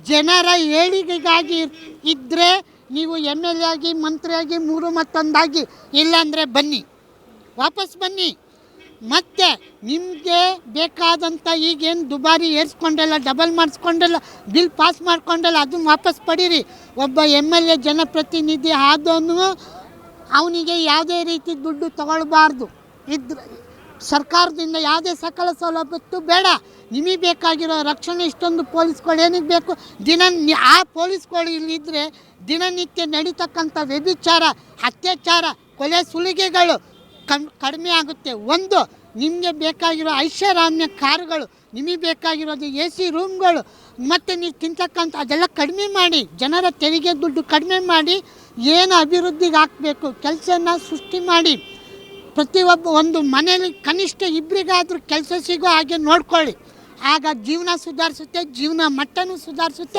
ಜನರ ಏಳಿಗೆಗಾಗಿ ಇದ್ದರೆ ನೀವು MLA ಆಗಿ ಮಂತ್ರಿಯಾಗಿ 3 ಮತ್ತೊಂದಾಗಿ, ಇಲ್ಲಾಂದರೆ ಬನ್ನಿ, ವಾಪಸ್ ಬನ್ನಿ. ಮತ್ತು ನಿಮಗೆ ಬೇಕಾದಂಥ ಈಗೇನು ದುಬಾರಿ ಏರಿಸ್ಕೊಂಡಲ್ಲ, ಡಬಲ್ ಮಾಡಿಸ್ಕೊಂಡಲ್ಲ, ಬಿಲ್ ಪಾಸ್ ಮಾಡ್ಕೊಂಡಲ್ಲ, ಅದನ್ನು ವಾಪಸ್ ಪಡೀರಿ. ಒಬ್ಬ MLA ಜನಪ್ರತಿನಿಧಿ ಆದವನು ಅವನಿಗೆ ಯಾವುದೇ ರೀತಿ ದುಡ್ಡು ತಗೊಳ್ಬಾರ್ದು. ಸರ್ಕಾರದಿಂದ ಯಾವುದೇ ಸಕಲ ಸೌಲಭ್ಯತ್ತು ಬೇಡ. ನಿಮಗೆ ಬೇಕಾಗಿರೋ ರಕ್ಷಣೆ ಇಷ್ಟೊಂದು ಪೊಲೀಸ್ಗಳು ಏನಿಗೆ ಬೇಕು? ಆ ಪೊಲೀಸ್ಗಳು ಇಲ್ಲಿದ್ದರೆ ದಿನನಿತ್ಯ ನಡೀತಕ್ಕಂಥ ವ್ಯಭಿಚಾರ, ಅತ್ಯಾಚಾರ, ಕೊಲೆ ಸುಲಿಗೆಗಳು ಕಡಿಮೆ ಆಗುತ್ತೆ. ಒಂದು, ನಿಮಗೆ ಬೇಕಾಗಿರೋ ಐಷಾರಾಮ್ಯ ಕಾರುಗಳು, ನಿಮಗೆ ಬೇಕಾಗಿರೋದು AC ರೂಮ್ಗಳು, ಮತ್ತು ನೀವು ತಿಂತಕ್ಕಂಥ ಅದೆಲ್ಲ ಕಡಿಮೆ ಮಾಡಿ, ಜನರ ತೆರಿಗೆ ದುಡ್ಡು ಕಡಿಮೆ ಮಾಡಿ, ಏನು ಅಭಿವೃದ್ಧಿಗೆ ಹಾಕಬೇಕು ಕೆಲಸನ ಸೃಷ್ಟಿ ಮಾಡಿ. ಪ್ರತಿಯೊಬ್ಬ ಒಂದು ಮನೇಲಿ ಕನಿಷ್ಠ ಇಬ್ಬರಿಗಾದರೂ ಕೆಲಸ ಸಿಗೋ ಹಾಗೆ ನೋಡ್ಕೊಳ್ಳಿ. ಆಗ ಜೀವನ ಸುಧಾರಿಸುತ್ತೆ, ಜೀವನ ಮಟ್ಟನೂ ಸುಧಾರಿಸುತ್ತೆ.